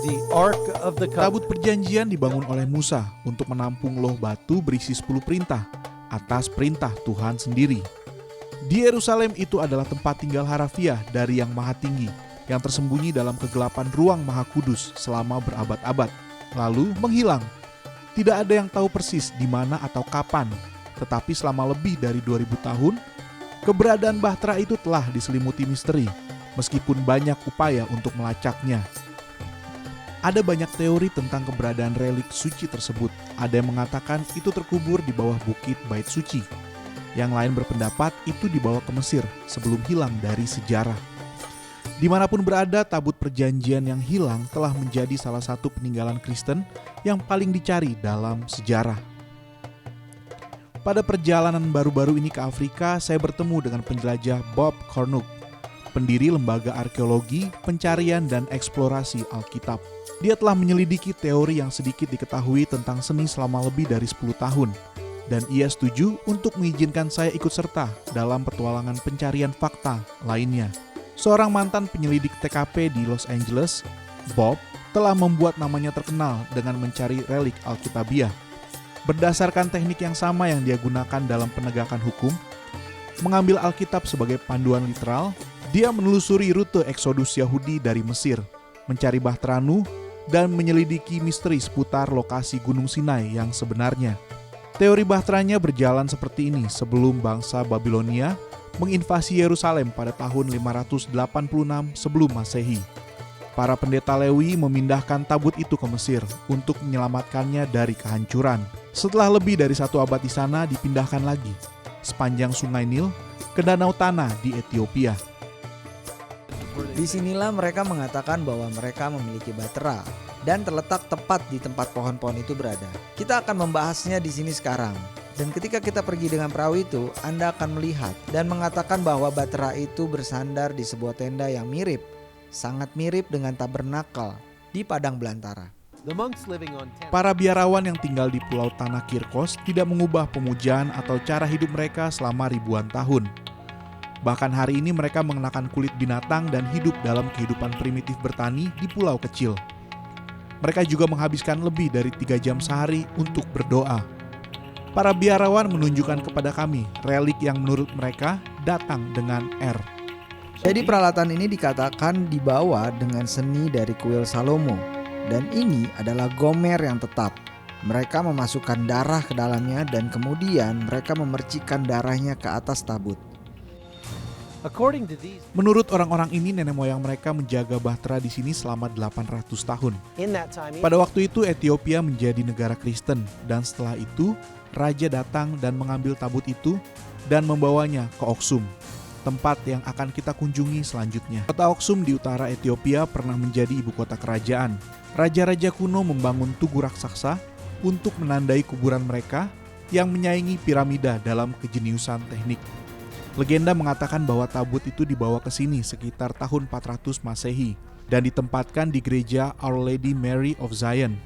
The Ark of the Covenant. Tabut perjanjian dibangun oleh Musa untuk menampung loh batu berisi 10 perintah atas perintah Tuhan sendiri. Di Yerusalem itu adalah tempat tinggal harafiah dari Yang Maha Tinggi yang tersembunyi dalam kegelapan ruang Maha Kudus selama berabad-abad, lalu menghilang. Tidak ada yang tahu persis di mana atau kapan, tetapi selama lebih dari 2000 tahun, keberadaan Bahtera itu telah diselimuti misteri, meskipun banyak upaya untuk melacaknya. Ada banyak teori tentang keberadaan relik suci tersebut. Ada yang mengatakan itu terkubur di bawah bukit Bait Suci. Yang lain berpendapat itu dibawa ke Mesir sebelum hilang dari sejarah. Dimanapun berada, tabut perjanjian yang hilang telah menjadi salah satu peninggalan Kristen yang paling dicari dalam sejarah. Pada perjalanan baru-baru ini ke Afrika, saya bertemu dengan penjelajah Bob Cornuke, pendiri Lembaga Arkeologi, Pencarian dan Eksplorasi Alkitab. Dia telah menyelidiki teori yang sedikit diketahui tentang seni selama lebih dari 10 tahun. Dan ia setuju untuk mengizinkan saya ikut serta dalam petualangan pencarian fakta lainnya. Seorang mantan penyelidik TKP di Los Angeles, Bob, telah membuat namanya terkenal dengan mencari relik Alkitabiah. Berdasarkan teknik yang sama yang dia gunakan dalam penegakan hukum, mengambil Alkitab sebagai panduan literal, dia menelusuri rute eksodus Yahudi dari Mesir, mencari Bahtera Nuh, dan menyelidiki misteri seputar lokasi Gunung Sinai yang sebenarnya. Teori Bahteranya berjalan seperti ini sebelum bangsa Babilonia menginvasi Yerusalem pada tahun 586 sebelum Masehi. Para pendeta Lewi memindahkan tabut itu ke Mesir untuk menyelamatkannya dari kehancuran. Setelah lebih dari 1 abad di sana, dipindahkan lagi sepanjang Sungai Nil ke Danau Tanah di Ethiopia. Disinilah mereka mengatakan bahwa mereka memiliki Bahtera dan terletak tepat di tempat pohon-pohon itu berada. Kita akan membahasnya di sini sekarang. Dan ketika kita pergi dengan perahu itu, Anda akan melihat dan mengatakan bahwa Bahtera itu bersandar di sebuah tenda yang mirip, sangat mirip dengan tabernakel di padang belantara. Para biarawan yang tinggal di Pulau Tanah Kirkos tidak mengubah pemujaan atau cara hidup mereka selama ribuan tahun. Bahkan hari ini mereka mengenakan kulit binatang dan hidup dalam kehidupan primitif bertani di pulau kecil. Mereka juga menghabiskan lebih dari 3 jam sehari untuk berdoa. Para biarawan menunjukkan kepada kami relik yang menurut mereka datang dengan Jadi peralatan ini dikatakan dibawa dengan seni dari kuil Salomo. Dan ini adalah gomer yang tetap. Mereka memasukkan darah ke dalamnya dan kemudian mereka memercikkan darahnya ke atas tabut. Menurut orang-orang ini, nenek moyang mereka menjaga Bahtera di sini selama 800 tahun. Pada waktu itu Ethiopia menjadi negara Kristen, dan setelah itu raja datang dan mengambil tabut itu dan membawanya ke Oksum, tempat yang akan kita kunjungi selanjutnya. Kota Oksum di utara Ethiopia pernah menjadi ibu kota kerajaan. Raja-raja kuno membangun tugu raksasa untuk menandai kuburan mereka yang menyaingi piramida dalam kejeniusan teknik. Legenda mengatakan bahwa tabut itu dibawa ke sini sekitar tahun 400 Masehi dan ditempatkan di gereja Our Lady Mary of Zion.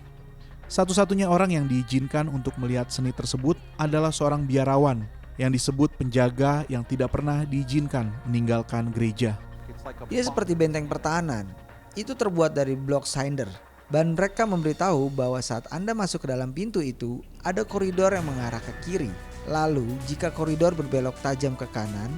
Satu-satunya orang yang diizinkan untuk melihat seni tersebut adalah seorang biarawan yang disebut penjaga yang tidak pernah diizinkan meninggalkan gereja. Ia seperti benteng pertahanan. Itu terbuat dari blok cinder. Dan mereka memberitahu bahwa saat Anda masuk ke dalam pintu itu, ada koridor yang mengarah ke kiri. Lalu jika koridor berbelok tajam ke kanan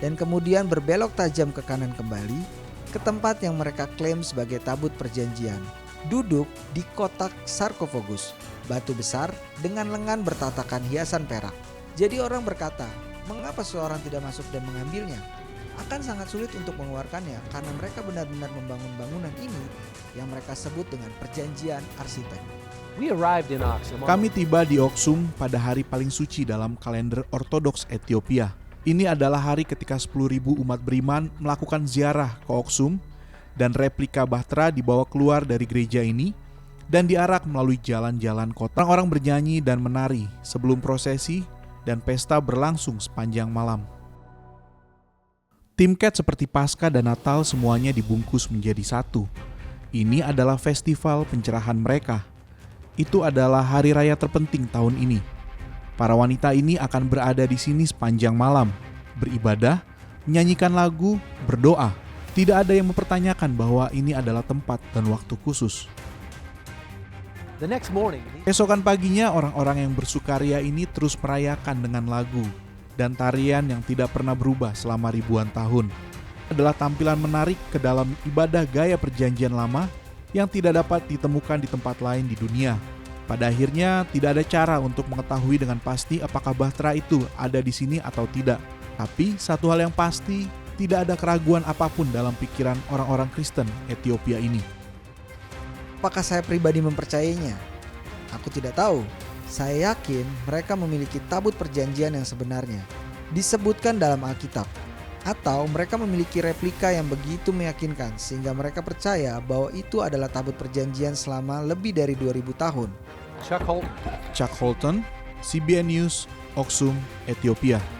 dan kemudian berbelok tajam ke kanan kembali ke tempat yang mereka klaim sebagai tabut perjanjian, duduk di kotak sarkofagus, batu besar dengan lengan bertatakan hiasan perak. Jadi orang berkata, mengapa seorang tidak masuk dan mengambilnya? Akan sangat sulit untuk mengeluarkannya karena mereka benar-benar membangun bangunan ini yang mereka sebut dengan perjanjian arsitek. Kami tiba di Oksum pada hari paling suci dalam kalender Ortodoks Ethiopia. Ini adalah hari ketika 10.000 umat beriman melakukan ziarah ke Oksum dan replika Bahtera dibawa keluar dari gereja ini dan diarak melalui jalan-jalan kota. Orang-orang bernyanyi dan menari sebelum prosesi dan pesta berlangsung sepanjang malam. Timkat seperti Paskah dan Natal semuanya dibungkus menjadi satu. Ini adalah festival pencerahan mereka. Itu adalah hari raya terpenting tahun ini. Para wanita ini akan berada di sini sepanjang malam, beribadah, menyanyikan lagu, berdoa, Tidak ada yang mempertanyakan bahwa ini adalah tempat dan waktu khusus. The next morning, Keesokan paginya, orang-orang yang bersukaria ini terus merayakan dengan lagu dan tarian yang tidak pernah berubah selama ribuan tahun. Adalah tampilan menarik ke dalam ibadah gaya perjanjian lama yang tidak dapat ditemukan di tempat lain di dunia. Pada akhirnya, tidak ada cara untuk mengetahui dengan pasti apakah Bahtera itu ada di sini atau tidak. Tapi satu hal yang pasti, tidak ada keraguan apapun dalam pikiran orang-orang Kristen Ethiopia ini. Apakah saya pribadi mempercayainya? Aku tidak tahu. Saya yakin mereka memiliki tabut perjanjian yang sebenarnya, disebutkan dalam Alkitab. Atau mereka memiliki replika yang begitu meyakinkan sehingga mereka percaya bahwa itu adalah tabut perjanjian selama lebih dari 2000 tahun. Chuck Holton. Chuck Holton, CBN News, Oksum, Ethiopia.